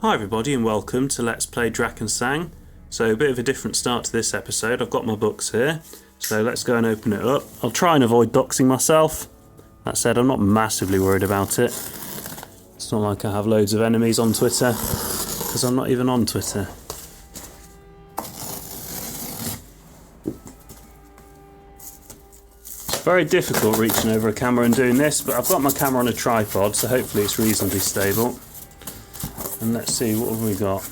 Hi everybody and welcome to Let's Play Drakensang. So a bit of a different start to this episode. I've got my books here, so let's go and open it up. I'll try and avoid doxing myself. That said, I'm not massively worried about it. It's not like I have loads of enemies on Twitter, because I'm not even on Twitter. It's very difficult reaching over a camera and doing this, but I've got my camera on a tripod, so hopefully it's reasonably stable. And let's see, what have we got?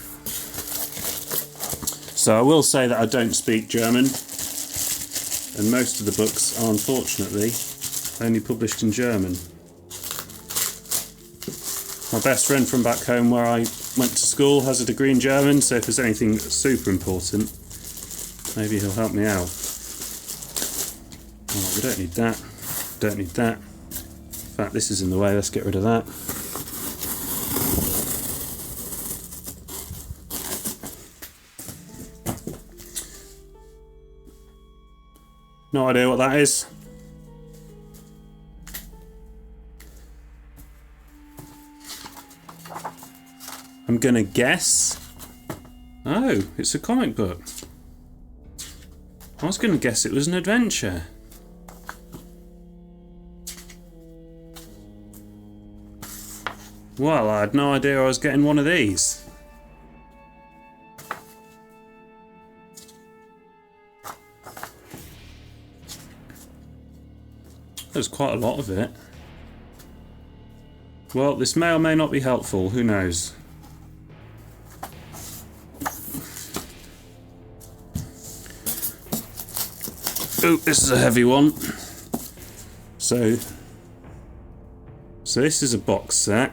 So I will say that I don't speak German, and most of the books are unfortunately only published in German. My best friend from back home where I went to school has a degree in German, so if there's anything super important, maybe he'll help me out. Oh, we don't need that. Don't need that. In fact, this is in the way, let's get rid of that. No idea what that is. I'm gonna guess. Oh, it's a comic book. I was gonna guess it was an adventure. Well, I had no idea I was getting one of these. There's quite a lot of it. Well, this may or may not be helpful, who knows? Oh, this is a heavy one. So this is a box set.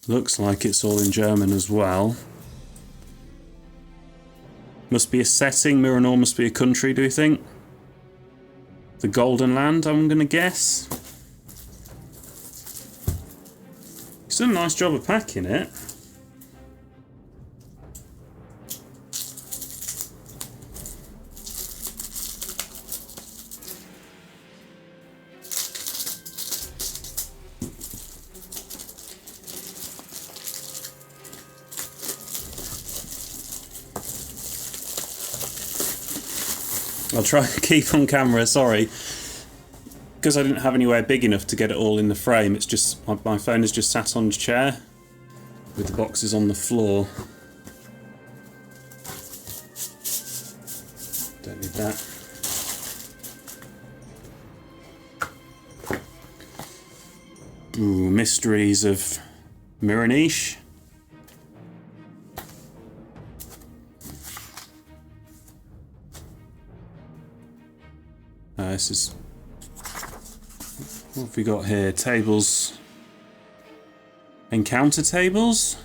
Looks like it's all in German as well. Must be a setting, Miranor must be a country, do you think? The Golden Land, I'm going to guess. He's done a nice job of packing it. I'll try and keep on camera, sorry. Because I didn't have anywhere big enough to get it all in the frame, it's just, my phone is just sat on a chair with the boxes on the floor. Don't need that. Ooh, Mysteries of Miranish. This is... What have we got here? Tables. Encounter tables?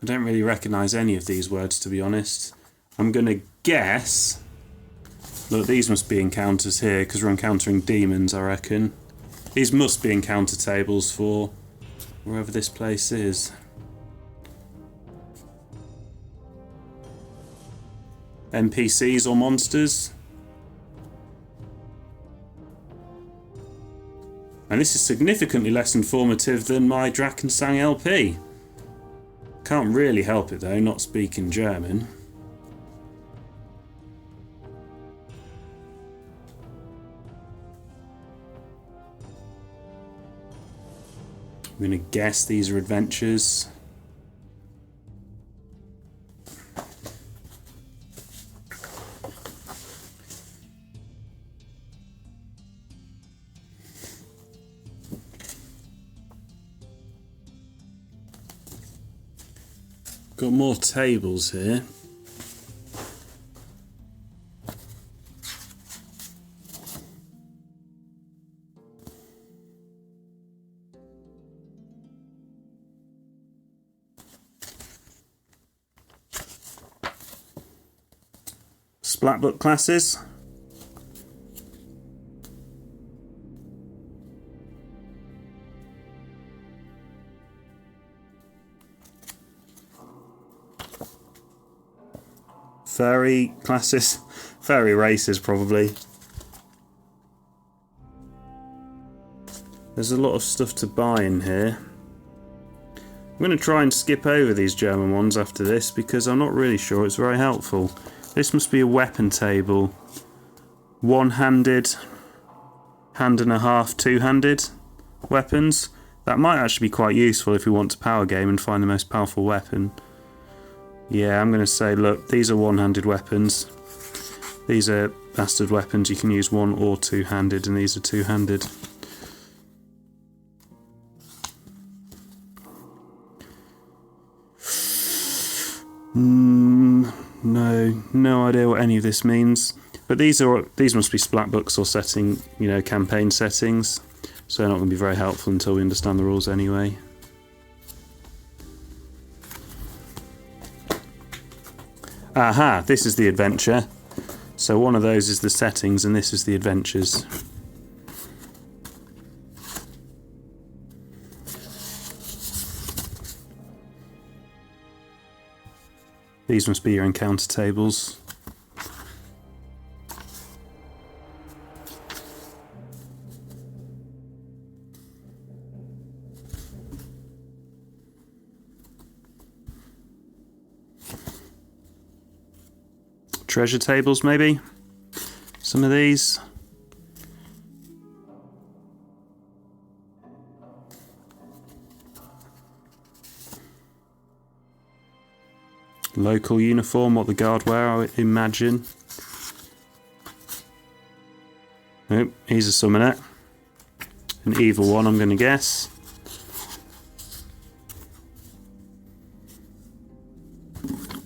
I don't really recognise any of these words, to be honest. I'm going to guess... Look, these must be encounters here, because we're encountering demons, I reckon. These must be encounter tables for wherever this place is. NPCs or monsters. And this is significantly less informative than my Drakensang LP. Can't really help it though, not speaking German. I'm gonna guess these are adventures. Got more tables here. Splatbook classes. Furry classes. Furry races, probably. There's a lot of stuff to buy in here. I'm going to try and skip over these German ones after this because I'm not really sure it's very helpful. This must be a weapon table. One-handed, hand and a half, two-handed weapons. That might actually be quite useful if we want to power game and find the most powerful weapon. Yeah, I'm going to say, look, these are one-handed weapons. These are bastard weapons. You can use one or two-handed, and these are two-handed. No idea what any of this means. But these must be splat books or setting, campaign settings. So they're not going to be very helpful until we understand the rules anyway. Aha, this is the adventure. So one of those is the settings and this is the adventures. These must be your encounter tables. Treasure tables, maybe? Some of these. Local uniform, what the guard wear, I would imagine. Oh, he's a summoner. An evil one, I'm going to guess.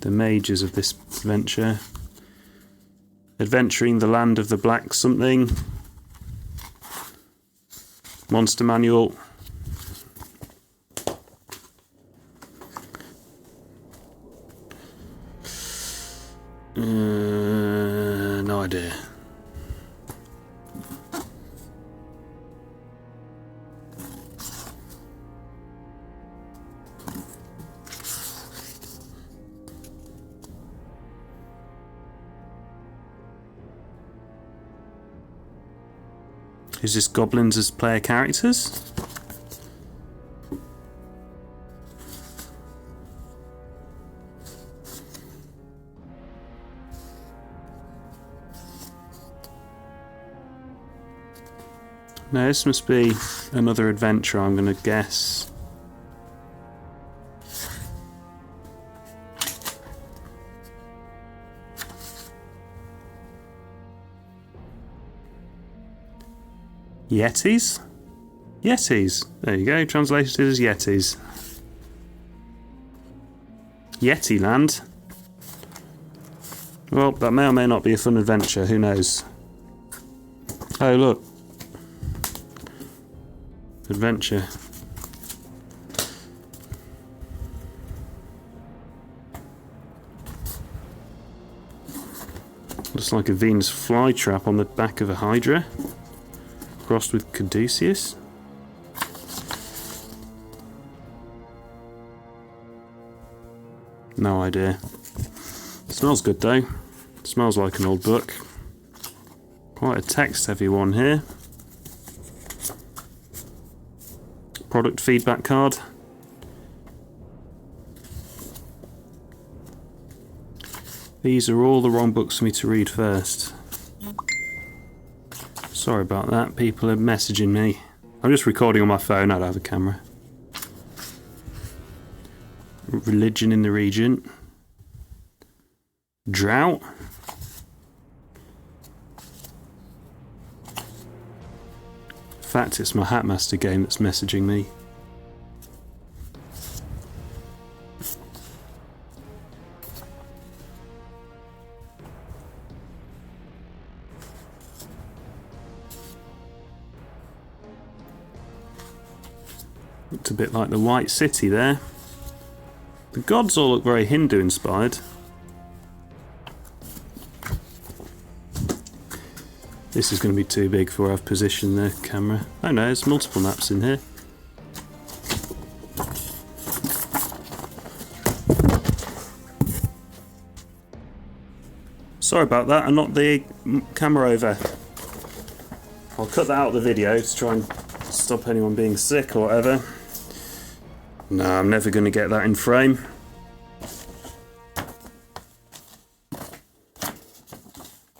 The mages of this adventure. Adventuring the land of the black something. Monster manual. No idea. Is this goblins as player characters? No, this must be another adventure, I'm going to guess. Yetis? Yetis. There you go, translated as Yetis. Yeti land. Well, that may or may not be a fun adventure, who knows. Oh, look. Adventure. Looks like a Venus flytrap on the back of a Hydra. Crossed with Caduceus. No idea. Smells good though. Smells like an old book. Quite a text heavy one here. Product feedback card. These are all the wrong books for me to read first. Sorry about that, people are messaging me. I'm just recording on my phone, I don't have a camera. Religion in the region. Drought. In fact, it's my Hatmaster game that's messaging me. Looked a bit like the White City there. The gods all look very Hindu inspired. This is going to be too big for where I've positioned the camera. Oh no, there's multiple maps in here. Sorry about that, I knocked the camera over. I'll cut that out of the video to try and stop anyone being sick or whatever. No, I'm never going to get that in frame.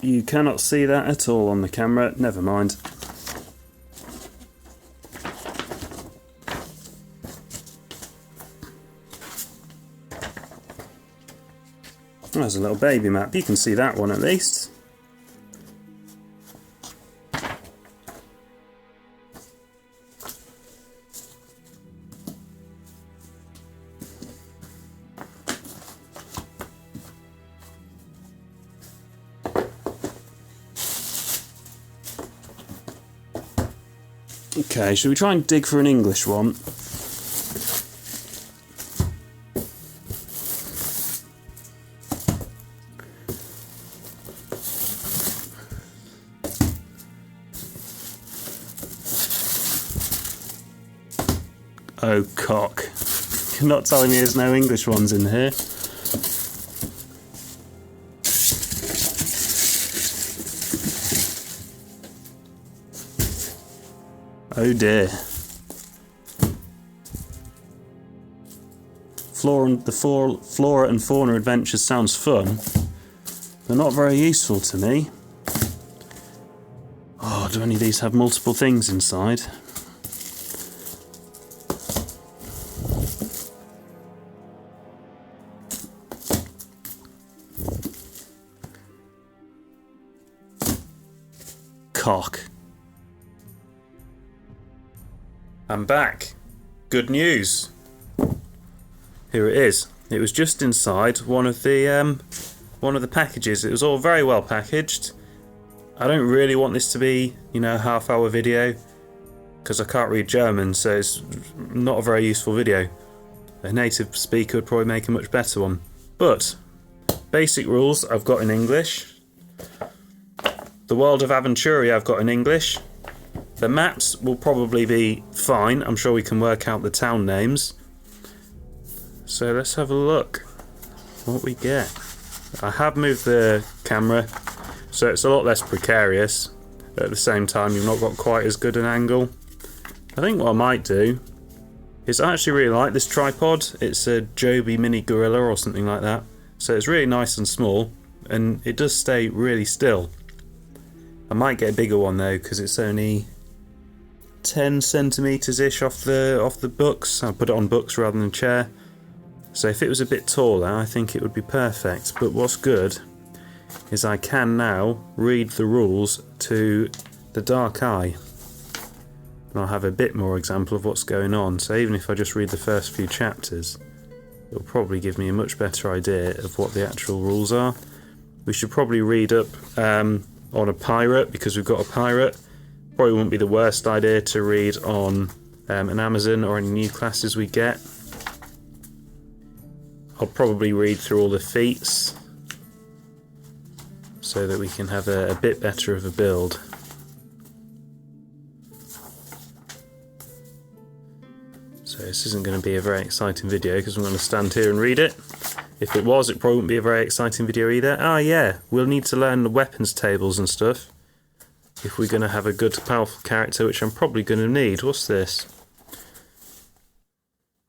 You cannot see that at all on the camera, never mind. There's a little baby map, you can see that one at least. Okay, should we try and dig for an English one? Oh, cock. You're not telling me there's no English ones in here. Oh dear. Flora and Fauna Adventures sounds fun. They're not very useful to me. Oh, do any of these have multiple things inside? Cock. I'm back. Good news. Here it is. It was just inside one of the packages. It was all very well packaged. I don't really want this to be, you know, a half-hour video because I can't read German, so it's not a very useful video. A native speaker would probably make a much better one. But basic rules I've got in English. The world of Aventuria I've got in English. The maps will probably be fine. I'm sure we can work out the town names. So let's have a look what we get. I have moved the camera so it's a lot less precarious. At the same time, you've not got quite as good an angle. I think what I might do is I actually really like this tripod. It's a Joby Mini Gorilla or something like that. So it's really nice and small and it does stay really still. I might get a bigger one though because it's only 10 centimetres ish off the books. I'll put it on books rather than chair. So if it was a bit taller, I think it would be perfect. But what's good is I can now read the rules to the dark eye. And I'll have a bit more example of what's going on. So even if I just read the first few chapters, it'll probably give me a much better idea of what the actual rules are. We should probably read up on a pirate because we've got a pirate. Probably wouldn't be the worst idea to read on an Amazon or any new classes we get. I'll probably read through all the feats so that we can have a bit better of a build. So this isn't going to be a very exciting video because I'm going to stand here and read it. If it was, it probably wouldn't be a very exciting video either. Ah yeah, we'll need to learn the weapons tables and stuff if we're going to have a good powerful character, which I'm probably going to need. What's this?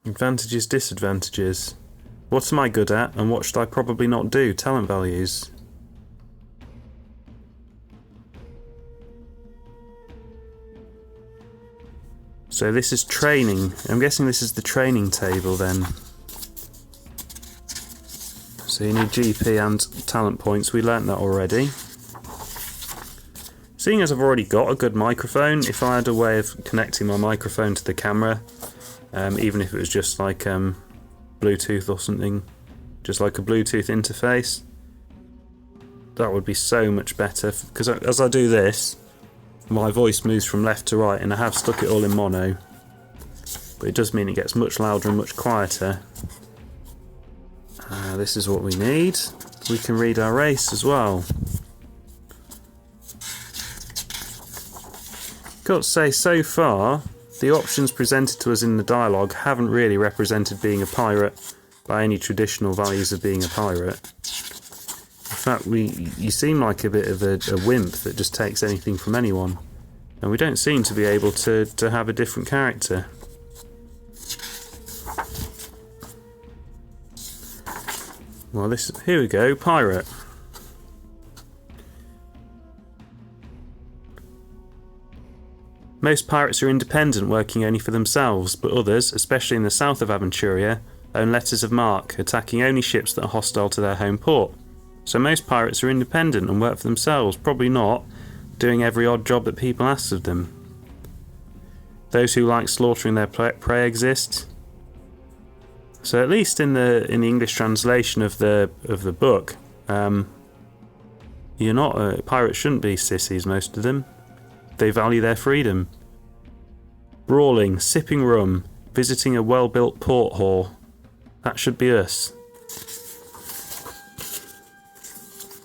Advantages, disadvantages. What am I good at and what should I probably not do? Talent values. So this is training. I'm guessing this is the training table then. So you need GP and talent points. We learnt that already. Seeing as I've already got a good microphone, if I had a way of connecting my microphone to the camera, even if it was just like Bluetooth or something, just like a Bluetooth interface, that would be so much better, because as I do this my voice moves from left to right and I have stuck it all in mono, but it does mean it gets much louder and much quieter. This is what we need. We can read our race as well. Got to say, so far the options presented to us in the dialogue haven't really represented being a pirate by any traditional values of being a pirate. fact, you seem like a bit of a wimp that just takes anything from anyone. And we don't seem to be able to have a different character. Well, here we go, pirate. Most pirates are independent, working only for themselves, but others, especially in the south of Aventuria, own letters of marque, attacking only ships that are hostile to their home port. So most pirates are independent and work for themselves, probably not doing every odd job that people ask of them. Those who like slaughtering their prey exist. So at least in the English translation of the book, you're not pirates shouldn't be sissies, most of them. They value their freedom. Brawling, sipping rum, visiting a well-built port hall. That should be us.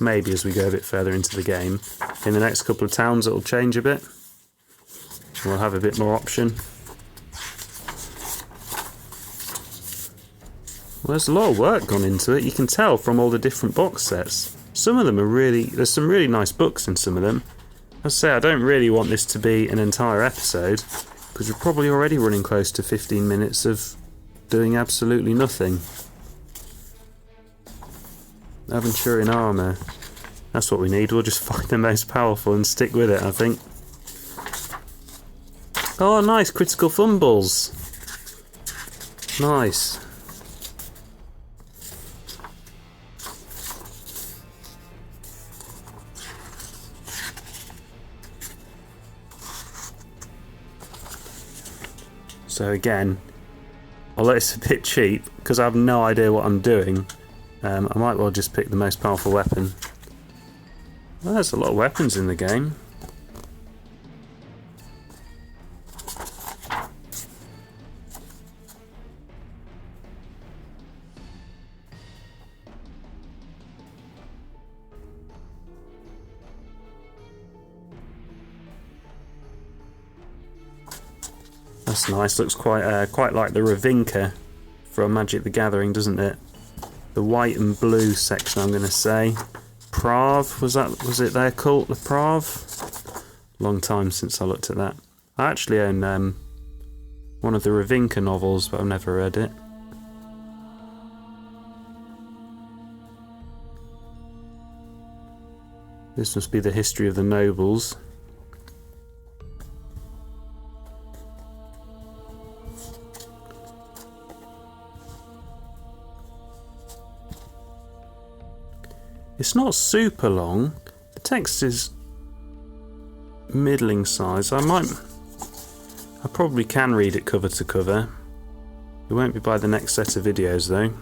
Maybe as we go a bit further into the game. In the next couple of towns it'll change a bit. We'll have a bit more option. Well, there's a lot of work gone into it. You can tell from all the different box sets. Some of them are really... There's some really nice books in some of them. As I say, I don't really want this to be an entire episode, because we're probably already running close to 15 minutes of doing absolutely nothing. Aventurian armour. That's what we need. We'll just find the most powerful and stick with it, I think. Oh, nice. Critical fumbles. Nice. So again, although it's a bit cheap, because I have no idea what I'm doing, I might well just pick the most powerful weapon. Well, there's a lot of weapons in the game. That's nice. Looks quite like the Ravinka from Magic the Gathering, doesn't it? The white and blue section, I'm going to say. Prav, was it their cult, the Prav? Long time since I looked at that. I actually own one of the Ravinka novels, but I've never read it. This must be the history of the nobles. It's not super long. The text is middling size. I probably can read it cover to cover. It won't be by the next set of videos though.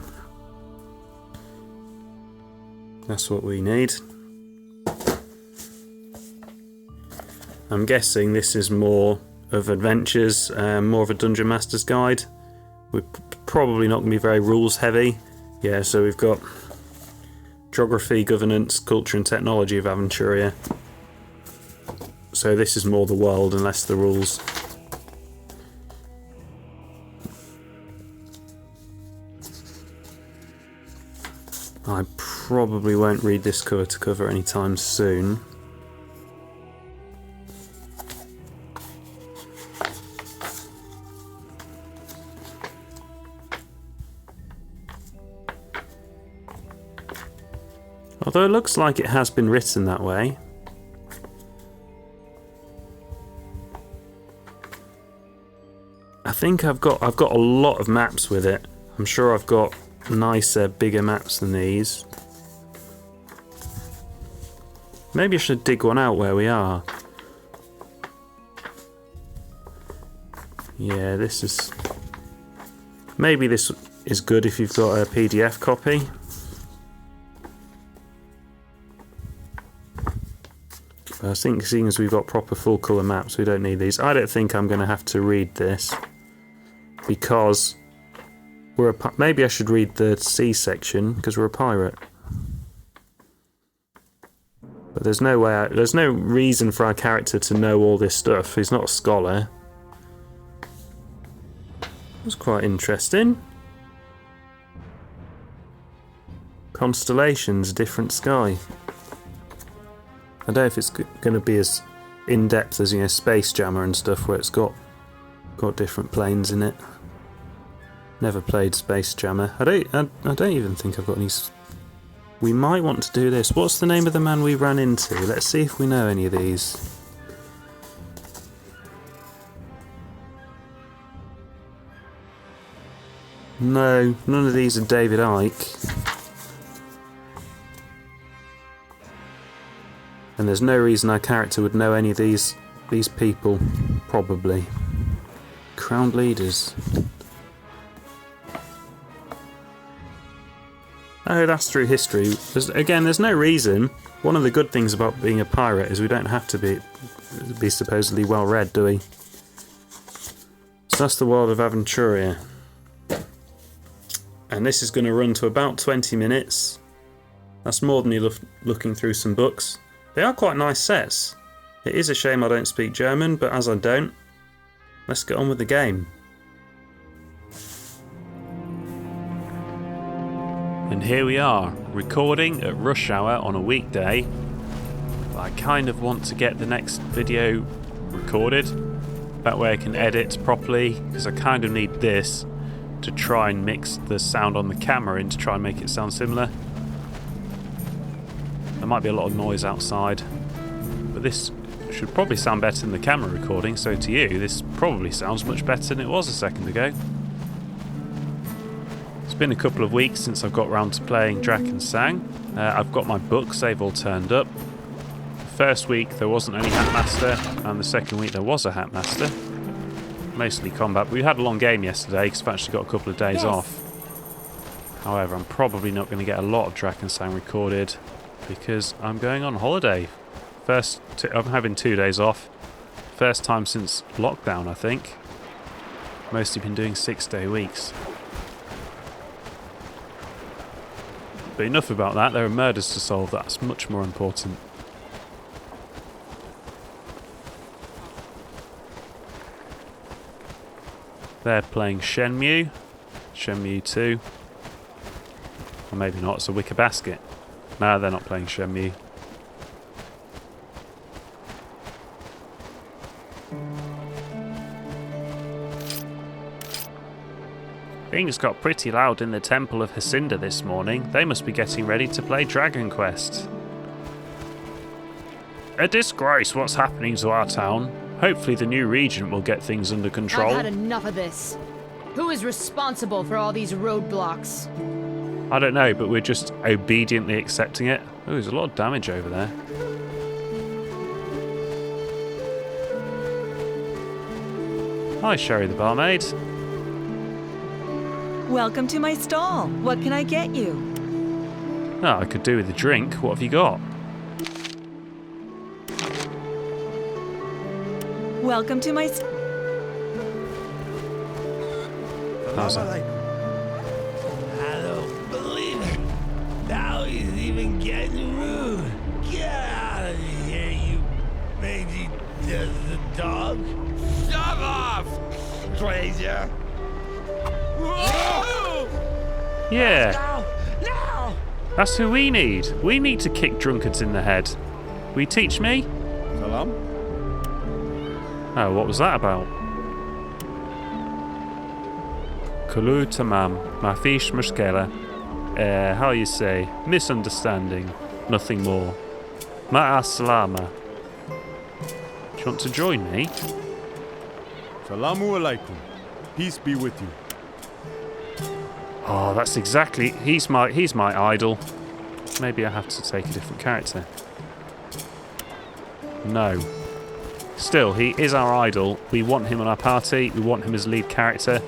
That's what we need. I'm guessing this is more of adventures, more of a Dungeon Master's Guide. We're probably not going to be very rules heavy. Yeah, so we've got geography, governance, culture and technology of Aventuria. So this is more the world and less the rules. I probably won't read this cover to cover anytime soon. Although it looks like it has been written that way. I think I've got a lot of maps with it. I'm sure I've got nicer, bigger maps than these. Maybe I should dig one out where we are. Yeah, this is... Maybe this is good if you've got a PDF copy. I think seeing as we've got proper full colour maps, we don't need these. I don't think I'm going to have to read this because maybe I should read the C section because we're a pirate. But there's no way. There's no reason for our character to know all this stuff. He's not a scholar. That's quite interesting. Constellations, different sky. I don't know if it's going to be as in-depth as, you know, Space Jammer and stuff, where it's got different planes in it. Never played Space Jammer. I don't even think I've got any. We might want to do this. What's the name of the man we ran into? Let's see if we know any of these. No, none of these are David Icke. And there's no reason our character would know any of these people, probably. Crowned leaders. Oh, that's through history. There's no reason. One of the good things about being a pirate is we don't have to be supposedly well read, do we? So that's the world of Aventuria. And this is going to run to about 20 minutes. That's more than you looking through some books. They are quite nice sets. It is a shame I don't speak German, but as I don't, let's get on with the game. And here we are, recording at rush hour on a weekday. I kind of want to get the next video recorded. That way I can edit properly, because I kind of need this to try and mix the sound on the camera in to try and make it sound similar. There might be a lot of noise outside, but this should probably sound better than the camera recording, so to you this probably sounds much better than it was a second ago. It's been a couple of weeks since I've got round to playing Drakensang. I've got my books, they've all turned up. The first week there wasn't any Hatmaster, and the second week there was a Hatmaster. Mostly combat. We had a long game yesterday because I've actually got a couple of days off. However, I'm probably not going to get a lot of Drakensang recorded because I'm going on holiday. I'm having 2 days off. First time since lockdown, I think. Mostly been doing 6-day weeks. But enough about that, there are murders to solve, that's much more important. They're playing Shenmue 2. Or maybe not, it's a wicker basket. No, they're not playing Shenmue. Things got pretty loud in the Temple of Hacinda this morning. They must be getting ready to play Dragon Quest. A disgrace what's happening to our town. Hopefully the new regent will get things under control. I've had enough of this. Who is responsible for all these roadblocks? I don't know, but we're just obediently accepting it. Oh, there's a lot of damage over there. Hi, Sherry the barmaid. Welcome to my stall. What can I get you? Oh, I could do with a drink. What have you got? Welcome to my How's that? I don't believe it. Now he's even getting rude. Get out of here, you mangy desert dog. Shut off, stranger. Whoa! Yeah. No! That's who we need. We need to kick drunkards in the head. Will you teach me? Salam. Oh, what was that about? Kulu tamam, mafish mushkela. How you say? Misunderstanding. Nothing more. Ma'a salama. Do you want to join me? Salamu alaikum. Peace be with you. Oh, that's exactly. He's my idol. Maybe I have to take a different character. No. Still, he is our idol. We want him on our party. We want him as lead character.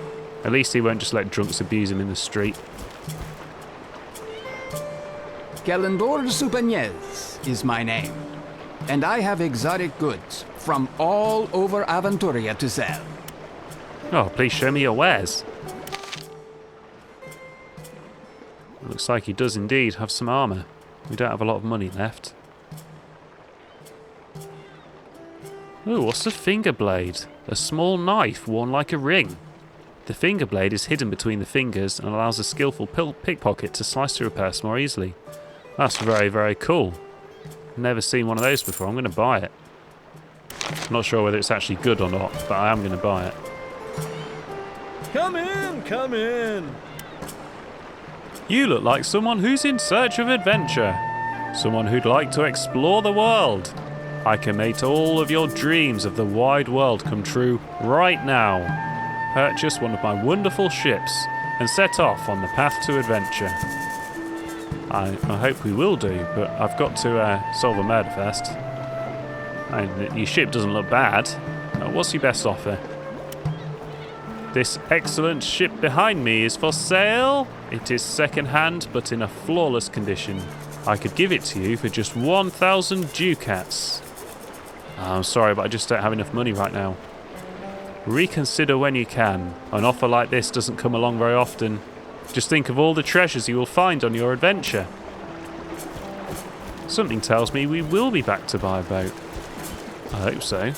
At least he won't just let drunks abuse him in the street. Calendor Supagnez is my name, and I have exotic goods from all over Aventuria to sell. Oh, please show me your wares. Looks like he does indeed have some armour. We don't have a lot of money left. Ooh, what's a finger blade? A small knife worn like a ring. The finger blade is hidden between the fingers and allows a skillful pickpocket to slice through a purse more easily. That's very, very cool. Never seen one of those before. I'm going to buy it. I'm not sure whether it's actually good or not, but I am going to buy it. Come in, come in. You look like someone who's in search of adventure. Someone who'd like to explore the world. I can make all of your dreams of the wide world come true right now. Purchase one of my wonderful ships and set off on the path to adventure. I hope we will do, but I've got to solve a murder first. Your ship doesn't look bad. What's your best offer? This excellent ship behind me is for sale. It is second-hand, but in a flawless condition. I could give it to you for just 1,000 ducats. I'm sorry, but I just don't have enough money right now. Reconsider when you can. An offer like this doesn't come along very often. Just think of all the treasures you will find on your adventure. Something tells me we will be back to buy a boat. I hope so.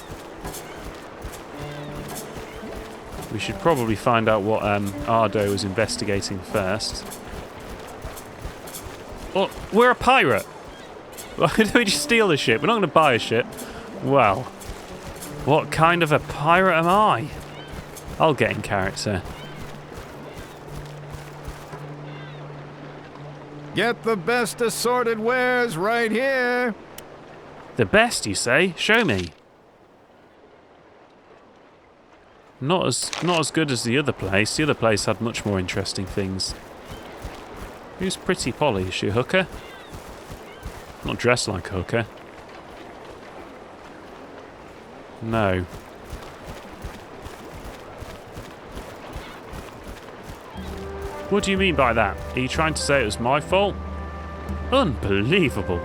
We should probably find out what Ardo was investigating first. Oh, we're a pirate! Why don't we just steal the ship? We're not going to buy a ship. Well, what kind of a pirate am I? I'll get in character. Get the best assorted wares right here. The best, you say? Show me. Not as good as the other place. The other place had much more interesting things. Who's Pretty Polly? Is she a hooker? Not dressed like a hooker. No. What do you mean by that? Are you trying to say it was my fault? Unbelievable.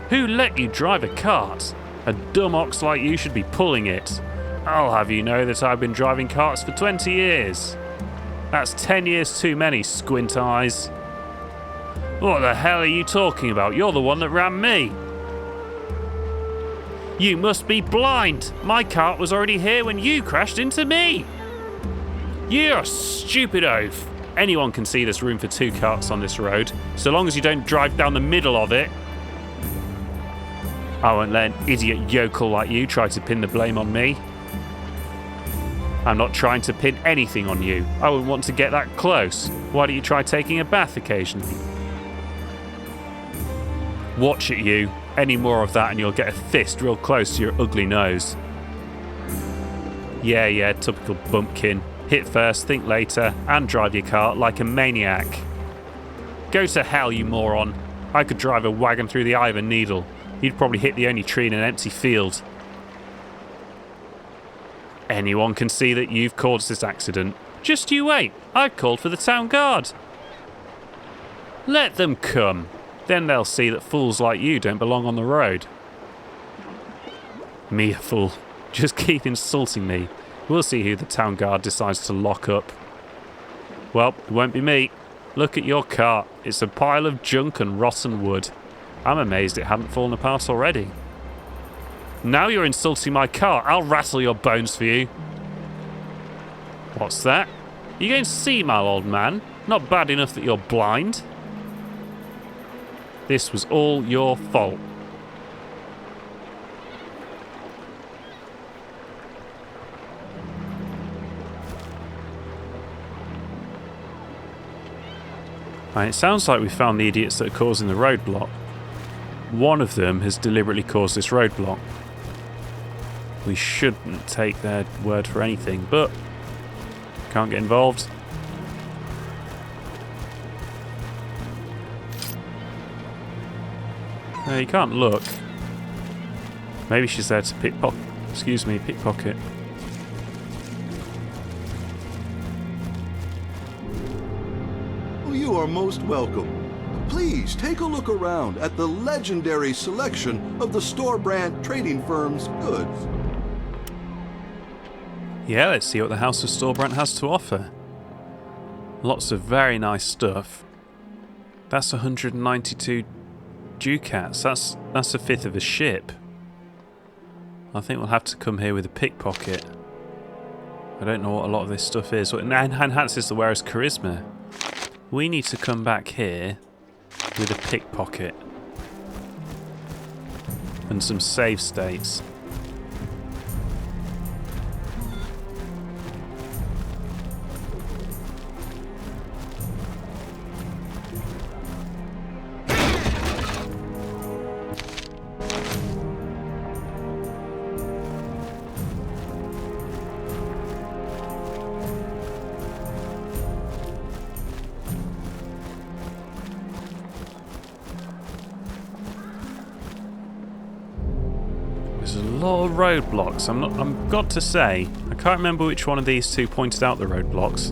Who let you drive a cart? A dumb ox like you should be pulling it. I'll have you know that I've been driving carts for 20 years. That's 10 years too many, squint eyes. What the hell are you talking about? You're the one that ran me. You must be blind. My cart was already here when you crashed into me. You're a stupid oaf. Anyone can see there's room for 2 carts on this road, so long as you don't drive down the middle of it. I won't let an idiot yokel like you try to pin the blame on me. I'm not trying to pin anything on you. I wouldn't want to get that close. Why don't you try taking a bath occasionally? Watch it, you. Any more of that and you'll get a fist real close to your ugly nose. Yeah, typical bumpkin. Hit first, think later, and drive your car like a maniac. Go to hell, you moron. I could drive a wagon through the eye of a needle. You'd probably hit the only tree in an empty field. Anyone can see that you've caused this accident. Just you wait. I've called for the town guard. Let them come. Then they'll see that fools like you don't belong on the road. Me a fool. Just keep insulting me. We'll see who the town guard decides to lock up. Well, it won't be me. Look at your cart. It's a pile of junk and rotten wood. I'm amazed it hadn't fallen apart already. Now you're insulting my cart. I'll rattle your bones for you. What's that? You going to see, my old man? Not bad enough that you're blind. This was all your fault. And it sounds like we found the idiots that are causing the roadblock. One of them has deliberately caused this roadblock. We shouldn't take their word for anything, but can't get involved. No, you can't look. Maybe she's there to pickpocket. You are most welcome. Please take a look around at the legendary selection of the store-brand trading firm's goods. Yeah, let's see what the House of Storebrand has to offer. Lots of very nice stuff. That's 192 ducats. That's a fifth of a ship. I think we'll have to come here with a pickpocket. I don't know what a lot of this stuff is. It enhances the wearer's charisma. We need to come back here with a pickpocket. And some save states. There's a lot of roadblocks. I'm got to say, I can't remember which one of these two pointed out the roadblocks.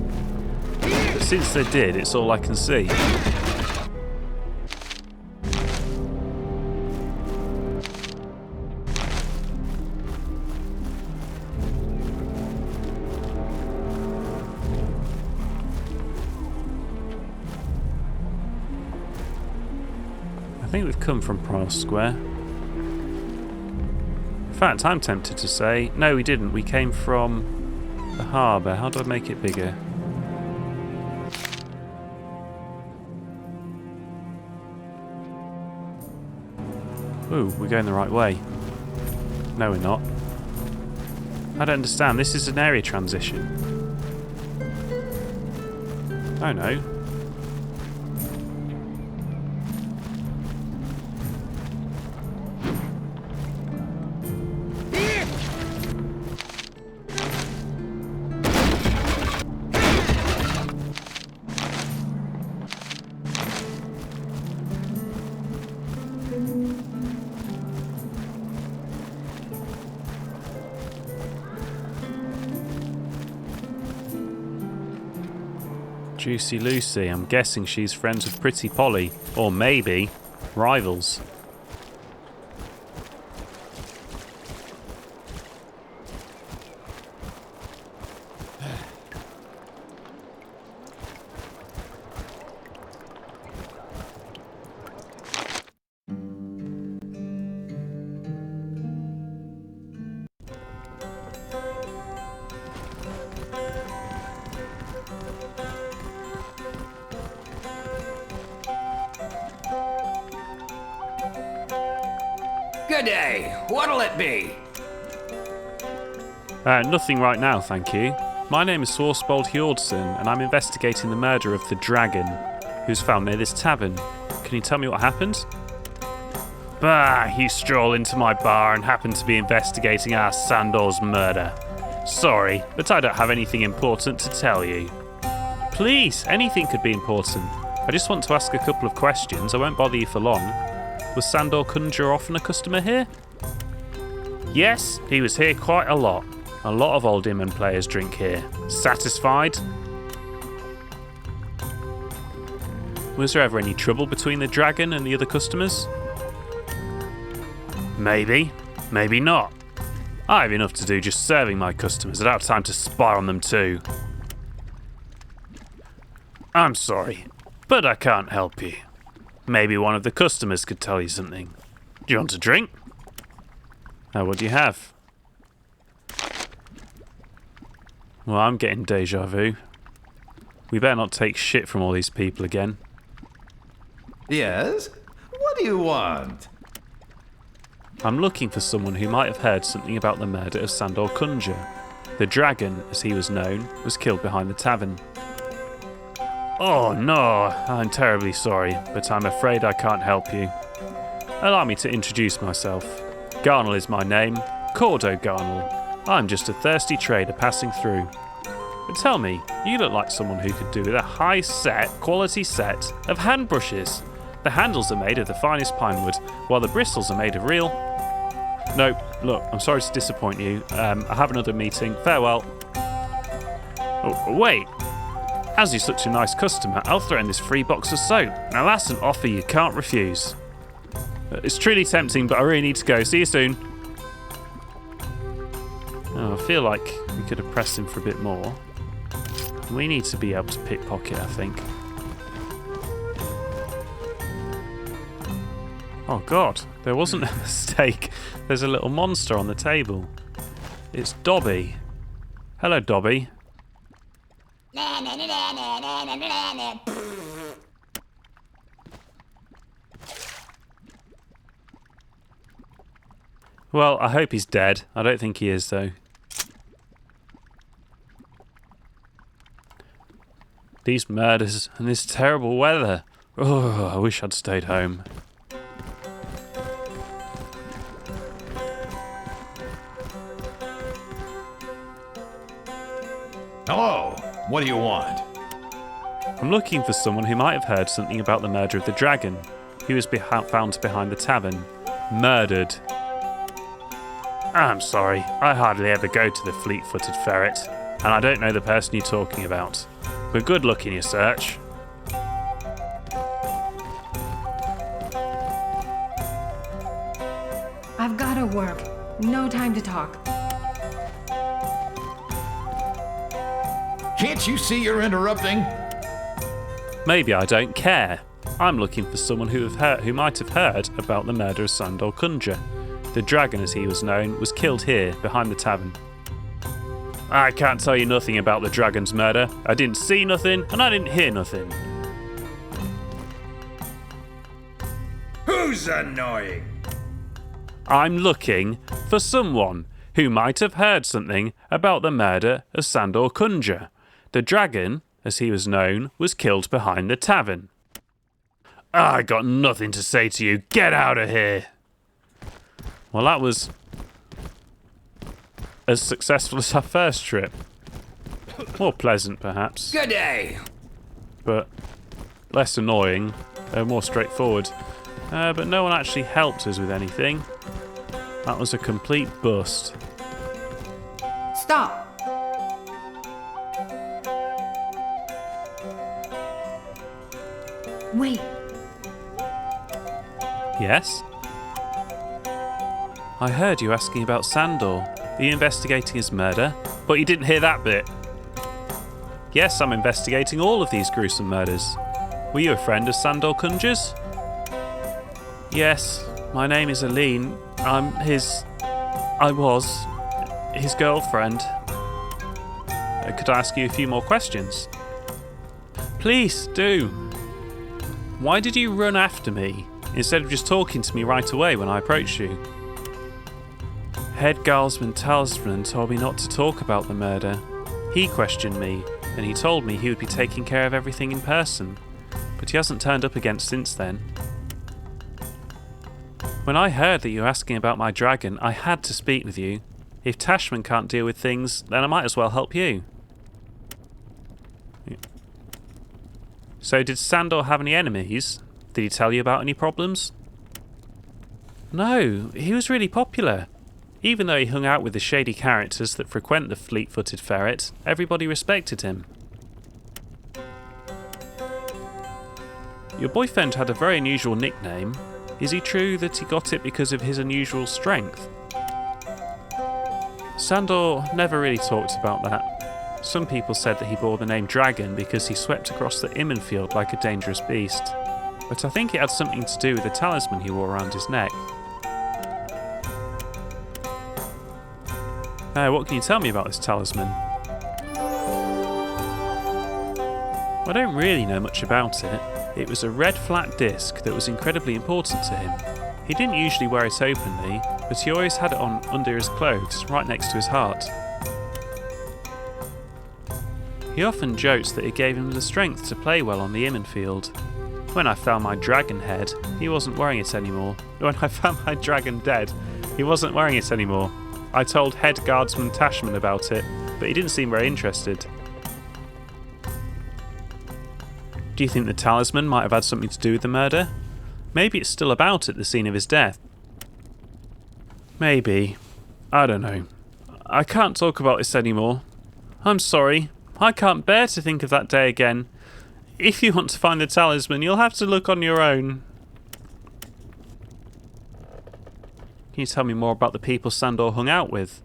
But since they did, it's all I can see. I think we've come from Price Square. In fact, I'm tempted to say, no, we didn't. We came from the harbour. How do I make it bigger? Ooh, we're going the right way. No, we're not. I don't understand. This is an area transition. Oh, no. Juicy Lucy, I'm guessing she's friends with Pretty Polly. Or maybe rivals. Good day. What'll it be? Nothing right now, thank you. My name is Swarsbold Hjordson, and I'm investigating the murder of the dragon, who's found near this tavern. Can you tell me what happened? Bah, you stroll into my bar and happen to be investigating our Sandor's murder. Sorry, but I don't have anything important to tell you. Please, anything could be important. I just want to ask a couple of questions. I won't bother you for long. Was Sandor Conjure often a customer here? Yes, he was here quite a lot. A lot of Old Imman players drink here. Satisfied? Was there ever any trouble between the dragon and the other customers? Maybe. Maybe not. I have enough to do just serving my customers. I don't have time to spy on them too. I'm sorry, but I can't help you. Maybe one of the customers could tell you something. Do you want a drink? What do you have? Well, I'm getting deja vu. We better not take shit from all these people again. Yes? What do you want? I'm looking for someone who might have heard something about the murder of Sandor Conjure. The dragon, as he was known, was killed behind the tavern. Oh no, I'm terribly sorry, but I'm afraid I can't help you. Allow me to introduce myself. Garnell is my name, Cordo Garnell. I'm just a thirsty trader passing through. But tell me, you look like someone who could do with a high-set, quality set of hand brushes. The handles are made of the finest pine wood, while the bristles are made of real... No, look, I'm sorry to disappoint you. I have another meeting. Farewell. Oh, wait. As you're such a nice customer, I'll throw in this free box of soap. Now that's an offer you can't refuse. It's truly tempting, but I really need to go. See you soon. Oh, I feel like we could have pressed him for a bit more. We need to be able to pickpocket, I think. Oh god, there wasn't a mistake. There's a little monster on the table. It's Dobby. Hello, Dobby. Well, I hope he's dead. I don't think he is, though. These murders and this terrible weather. Oh, I wish I'd stayed home. Hello, what do you want? I'm looking for someone who might have heard something about the murder of the dragon. He was found behind the tavern. Murdered. I'm sorry, I hardly ever go to the Fleet-Footed Ferret, and I don't know the person you're talking about. But good luck in your search. I've gotta work. No time to talk. Can't you see you're interrupting? Maybe I don't care. I'm looking for someone who might have heard about the murder of Sandor Kunja. The dragon, as he was known, was killed here, behind the tavern. I can't tell you nothing about the dragon's murder. I didn't see nothing, and I didn't hear nothing. Who's annoying? I'm looking for someone who might have heard something about the murder of Sandor Kunja. The dragon, as he was known, was killed behind the tavern. I got nothing to say to you. Get out of here. Well, that was as successful as our first trip. More pleasant, perhaps. Good day. But less annoying, more straightforward. But no one actually helped us with anything. That was a complete bust. Stop! Wait. Yes? I heard you asking about Sandor. Are you investigating his murder? But you didn't hear that bit. Yes, I'm investigating all of these gruesome murders. Were you a friend of Sandor Kunja's? Yes, my name is Aline. I was his girlfriend. Could I ask you a few more questions? Please, do. Why did you run after me, instead of just talking to me right away when I approached you? Head Guardsman Talisman told me not to talk about the murder. He questioned me, and he told me he would be taking care of everything in person, but he hasn't turned up again since then. When I heard that you were asking about my dragon, I had to speak with you. If Tashman can't deal with things, then I might as well help you. So did Sandor have any enemies? Did he tell you about any problems? No, he was really popular. Even though he hung out with the shady characters that frequent the Fleet-Footed Ferret, everybody respected him. Your boyfriend had a very unusual nickname. Is it true that he got it because of his unusual strength? Sandor never really talked about that. Some people said that he bore the name Dragon because he swept across the Immenfield like a dangerous beast. But I think it had something to do with the talisman he wore around his neck. What can you tell me about this talisman? I don't really know much about it. It was a red flat disc that was incredibly important to him. He didn't usually wear it openly, but he always had it on under his clothes, right next to his heart. He often jokes that it gave him the strength to play well on the Immenfield. When I found my dragon head, he wasn't wearing it anymore. When I found my dragon dead, he wasn't wearing it anymore. I told Head Guardsman Tashman about it, but he didn't seem very interested. Do you think the talisman might have had something to do with the murder? Maybe it's still about at the scene of his death. Maybe. I don't know. I can't talk about this anymore. I'm sorry. I can't bear to think of that day again. If you want to find the talisman, you'll have to look on your own. Can you tell me more about the people Sandor hung out with?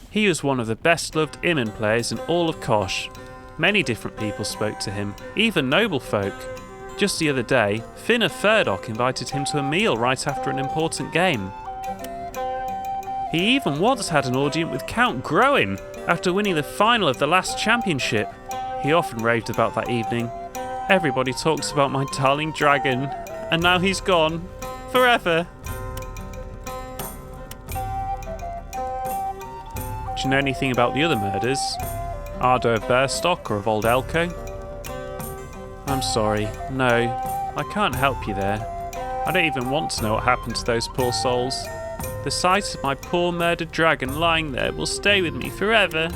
He was one of the best-loved Immen players in all of Kosh. Many different people spoke to him, even noble folk. Just the other day, Finn of Furdock invited him to a meal right after an important game. He even once had an audience with Count Groin after winning the final of the last championship. He often raved about that evening. Everybody talks about my darling dragon, and now he's gone. Forever. Do you know anything about the other murders? Ardo of Bearstock or of Old Elko? I'm sorry, no, I can't help you there. I don't even want to know what happened to those poor souls. The sight of my poor murdered dragon lying there will stay with me forever.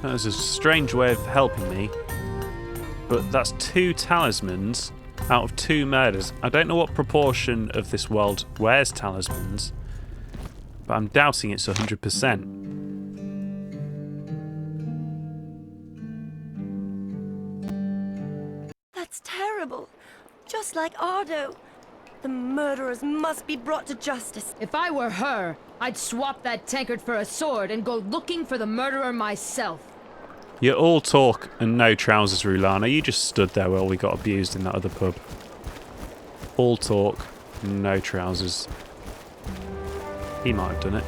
That was a strange way of helping me, but that's 2 talismans out of 2 murders. I don't know what proportion of this world wears talismans, but I'm doubting it's 100%. That's terrible. Just like Ardo. The murderers must be brought to justice. If I were her, I'd swap that tankard for a sword and go looking for the murderer myself. You're all talk and no trousers, Rulana. You just stood there while we got abused in that other pub. All talk, no trousers. He might have done it.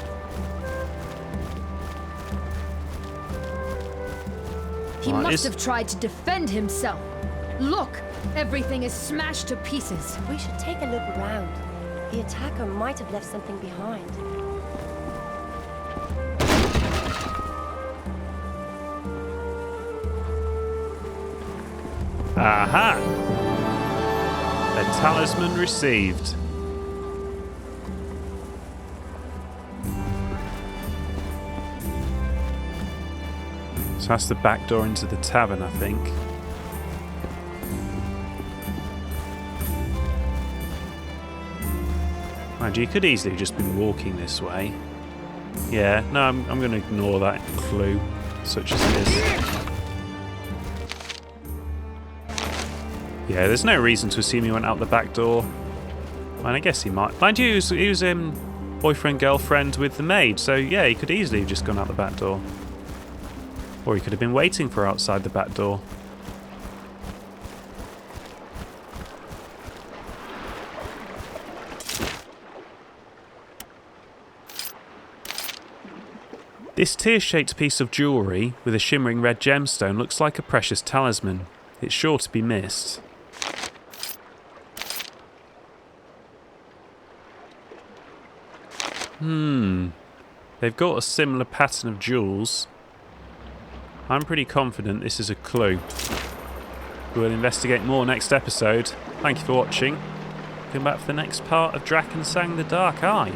He must have tried to defend himself. Look, everything is smashed to pieces. We should take a look around. The attacker might have left something behind. Aha! A talisman received. So that's the back door into the tavern, I think. Mind you could easily have just been walking this way. Yeah, no, I'm going to ignore that clue, such as it is. Yeah, there's no reason to assume he went out the back door. And I guess he might. Mind you, he was boyfriend, girlfriend with the maid, so yeah, he could easily have just gone out the back door. Or he could have been waiting for her outside the back door. This tear-shaped piece of jewellery with a shimmering red gemstone looks like a precious talisman. It's sure to be missed. They've got a similar pattern of jewels. I'm pretty confident this is a clue. We'll investigate more next episode. Thank you for watching. Come back for the next part of Drakensang the Dark Eye.